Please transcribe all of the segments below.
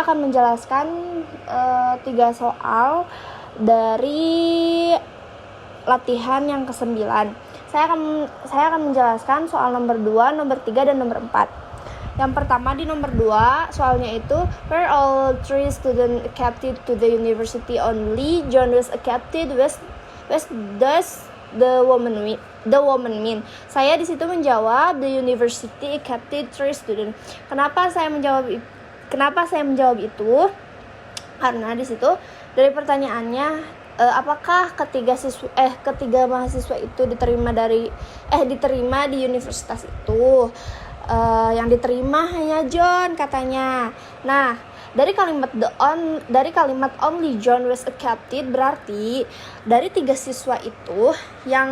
akan menjelaskan 3 soal dari latihan yang ke-9. Saya akan menjelaskan soal nomor 2, nomor 3, dan nomor 4. Yang pertama di nomor 2, soalnya itu were all 3 students accepted to the university, only John was accepted. What does the woman mean? Saya di situ menjawab the university accepted 3 students. Kenapa saya menjawab itu? Karena di situ dari pertanyaannya apakah ketiga mahasiswa itu diterima di universitas itu? Yang diterima hanya John katanya. Nah, dari kalimat only John was accepted berarti dari 3 siswa itu yang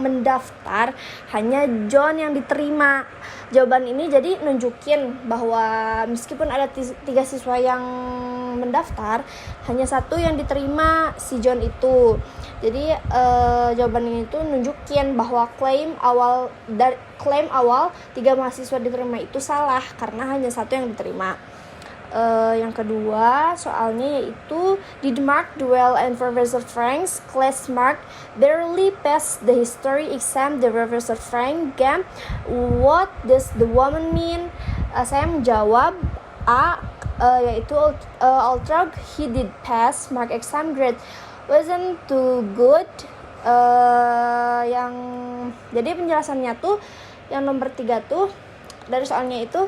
mendaftar hanya John yang diterima. Jawaban ini jadi nunjukin bahwa meskipun ada 3 siswa yang mendaftar, hanya 1 yang diterima, si John itu. Jadi jawaban ini tuh nunjukin bahwa klaim awal 3 mahasiswa diterima itu salah karena hanya 1 yang diterima. Yang kedua soalnya yaitu did Mark Duell and Professor Frank's class Mark barely passed the history exam the Professor Frank game. What does the woman mean? Saya menjawab A, yaitu although he did pass Mark exam grade wasn't too good. Jadi penjelasannya tuh yang nomor 3 tuh dari soalnya itu,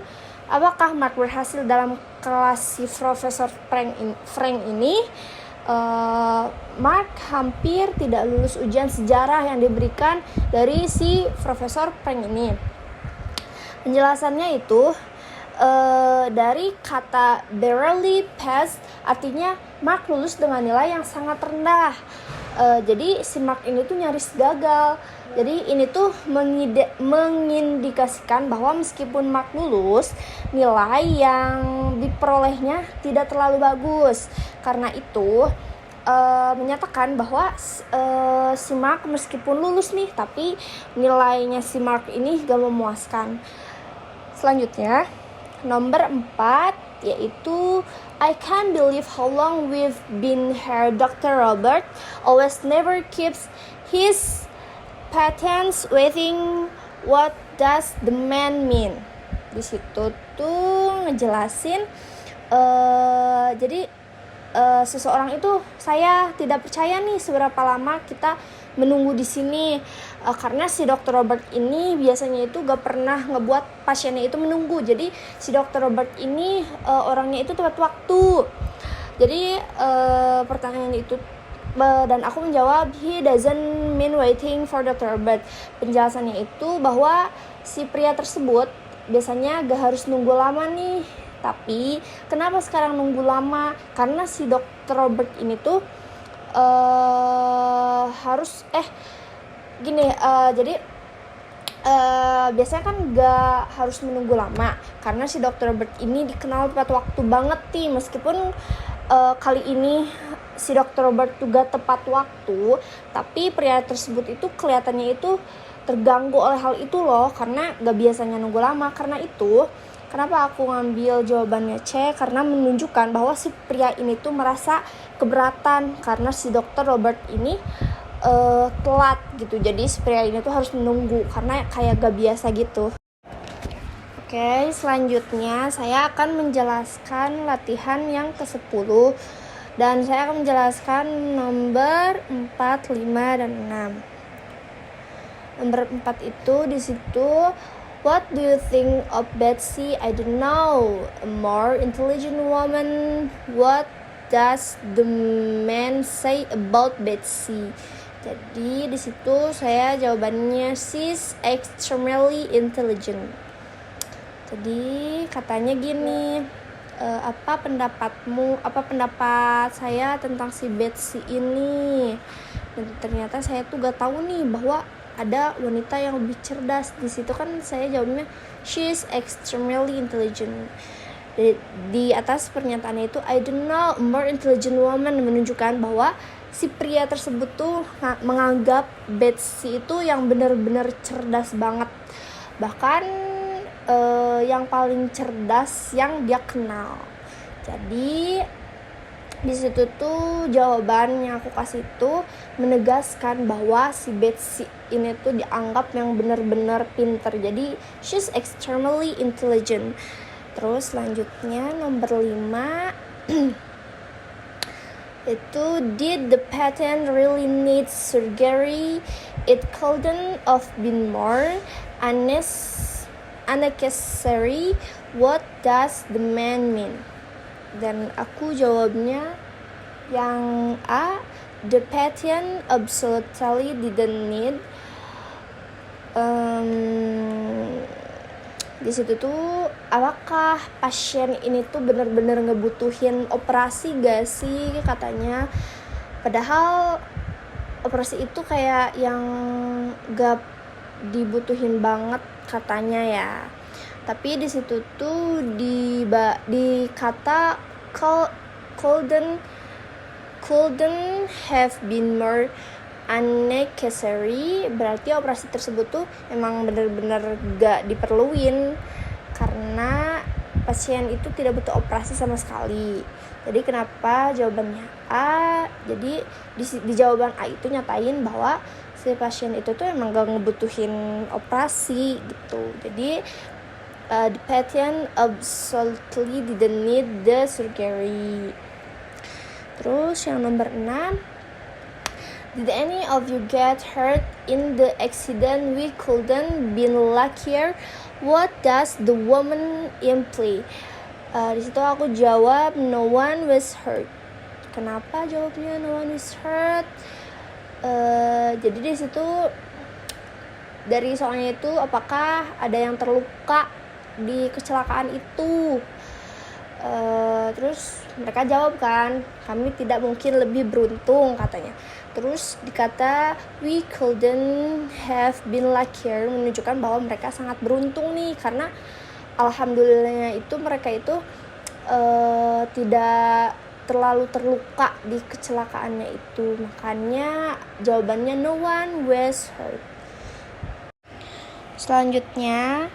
apakah Mark berhasil dalam kelas si Profesor Frank ini? Mark hampir tidak lulus ujian sejarah yang diberikan dari si Profesor Frank ini. Penjelasannya itu dari kata barely pass artinya Mark lulus dengan nilai yang sangat rendah. Jadi si Mark ini tuh nyaris gagal. Jadi ini tuh mengindikasikan bahwa meskipun Mark lulus, nilai yang diperolehnya tidak terlalu bagus. Karena itu menyatakan bahwa si Mark meskipun lulus nih, tapi nilainya si Mark ini gak memuaskan. Selanjutnya nomor 4 yaitu I can't believe how long we've been here. Dr. Robert always never keeps his patents waiting. What does the man mean? Di situ tuh ngejelasin jadi seseorang itu, saya tidak percaya nih seberapa lama kita menunggu di sini, karena si Dr. Robert ini biasanya itu gak pernah ngebuat pasiennya itu menunggu. Jadi si Dr. Robert ini orangnya itu tepat waktu. Jadi pertanyaan itu dan aku menjawab he doesn't mean waiting for Dr. Robert. Penjelasannya itu bahwa si pria tersebut biasanya gak harus nunggu lama nih. Tapi kenapa sekarang nunggu lama? Karena si Dr. Robert ini tuh jadi biasanya kan gak harus menunggu lama karena si Dr. Robert ini dikenal tepat waktu banget nih. Meskipun kali ini si Dr. Robert juga tepat waktu, tapi pria tersebut itu kelihatannya itu terganggu oleh hal itu loh, karena gak biasanya nunggu lama. Karena itu kenapa aku ngambil jawabannya C, karena menunjukkan bahwa si pria ini tuh merasa keberatan karena si Dr. Robert ini telat gitu. Jadi si pria ini tuh harus menunggu karena kayak gak biasa gitu. Oke, selanjutnya saya akan menjelaskan latihan yang ke-10 dan saya akan menjelaskan nomor 4, 5, dan 6. Nomor 4 itu di situ, what do you think of Betsy? I don't know. A more intelligent woman. What does the man say about Betsy? Jadi di situ saya jawabannya she's extremely intelligent. Jadi katanya gini, apa pendapat saya tentang si Betsy ini? Dan ternyata saya tuh gak tahu nih bahwa ada wanita yang lebih cerdas. Di situ kan saya jawabnya she's extremely intelligent. Di atas pernyataannya itu I don't know, more intelligent woman, menunjukkan bahwa si pria tersebut tuh menganggap Betsy itu yang benar-benar cerdas banget, bahkan yang paling cerdas yang dia kenal. Jadi di situ tuh jawaban yang aku kasih tuh menegaskan bahwa si Betsy ini tuh dianggap yang benar-benar pinter. Jadi she's extremely intelligent. Terus selanjutnya nomor 5 itu, did the patient really need surgery? It couldn't have been more unnecessary. What does the man mean? Dan aku jawabnya yang A, the patient absolutely didn't need. Di situ tuh, apakah pasien ini tuh benar-benar ngebutuhin operasi gak sih katanya? Padahal operasi itu kayak yang gak dibutuhin banget katanya ya. Tapi di situ tuh di kata couldn't have been more unnecessary, berarti operasi tersebut tuh emang benar-benar gak diperluin karena pasien itu tidak butuh operasi sama sekali. Jadi kenapa jawabannya A? Jadi di jawaban A itu nyatain bahwa si pasien itu tuh emang gak ngebutuhin operasi gitu. Jadi the patient absolutely didn't need the surgery. Terus yang nomor 6, did any of you get hurt in the accident? We couldn't been luckier. What does the woman imply? Di situ aku jawab no one was hurt. Kenapa jawabnya no one was hurt? Jadi di situ dari soalnya itu, apakah ada yang terluka di kecelakaan itu? Terus mereka jawab kan, kami tidak mungkin lebih beruntung katanya. Terus dikata we couldn't have been luckier, menunjukkan bahwa mereka sangat beruntung nih, karena alhamdulillahnya itu mereka itu tidak terlalu terluka di kecelakaannya itu. Makanya jawabannya no one was hurt. Selanjutnya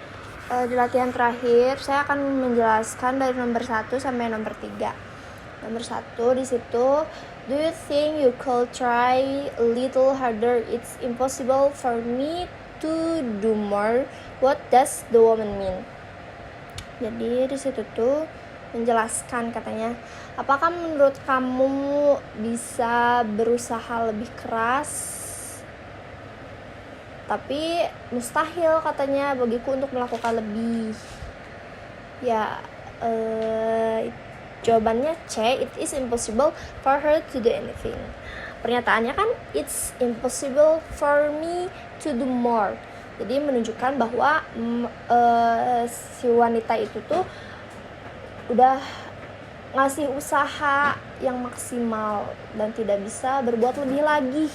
di latihan terakhir saya akan menjelaskan dari nomor 1 sampai nomor 3. Nomor 1 di situ, do you think you could try a little harder? It's impossible for me to do more. What does the woman mean? Jadi di situ tuh menjelaskan katanya, apakah menurut kamu bisa berusaha lebih keras? Tapi mustahil katanya bagiku untuk melakukan lebih. Ya, jawabannya C, it is impossible for her to do anything. Pernyataannya kan, it's impossible for me to do more. Jadi menunjukkan bahwa si wanita itu tuh udah ngasih usaha yang maksimal dan tidak bisa berbuat lebih lagi.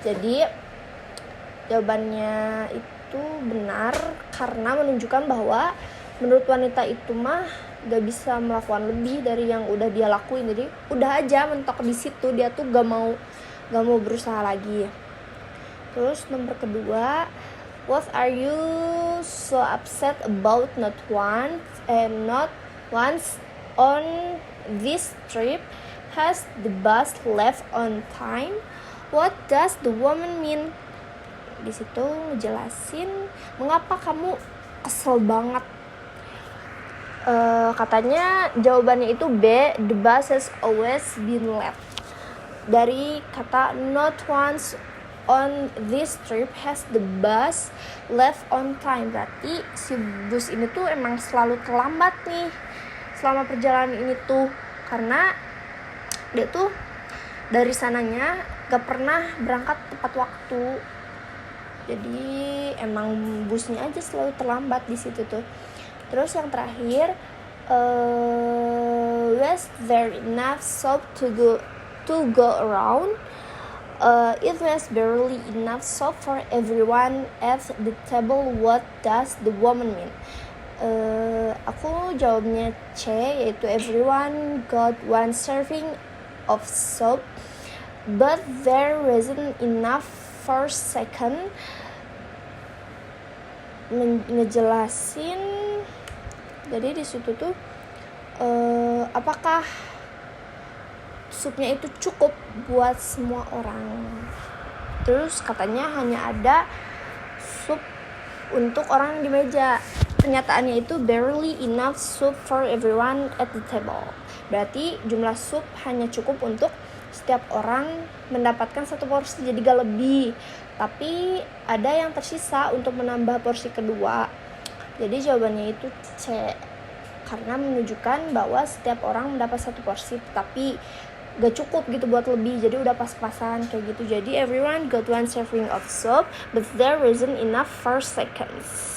Jadi jawabannya itu benar karena menunjukkan bahwa menurut wanita itu mah gak bisa melakukan lebih dari yang udah dia lakuin. Jadi udah aja mentok di situ, dia tuh gak mau berusaha lagi. Terus nomor kedua, what are you so upset about? Not once on this trip has the bus left on time. What does the woman mean? Di situ ngejelasin mengapa kamu kesel banget. Katanya jawabannya itu B, the bus has always been late. Dari kata not once on this trip has the bus left on time, berarti si bus ini tuh emang selalu terlambat nih selama perjalanan ini tuh, karena dia tuh dari sananya gak pernah berangkat tepat waktu. Jadi emang busnya aja selalu terlambat di situ tuh. Terus yang terakhir, was there enough soap to go around? It was barely enough soap for everyone at the table. What does the woman mean? Aku jawabnya C, yaitu everyone got one serving of soap, but there wasn't enough for second. Ngejelasin, jadi di situ tuh apakah supnya itu cukup buat semua orang. Terus katanya hanya ada sup untuk orang di meja. Pernyataannya itu barely enough soup for everyone at the table. Berarti jumlah sup hanya cukup untuk setiap orang mendapatkan satu porsi, jadi gak lebih. Tapi ada yang tersisa untuk menambah porsi kedua. Jadi jawabannya itu C, karena menunjukkan bahwa setiap orang mendapat satu porsi, tapi gak cukup gitu buat lebih, jadi udah pas-pasan kayak gitu. Jadi everyone got one serving of soup, but there isn't enough for seconds.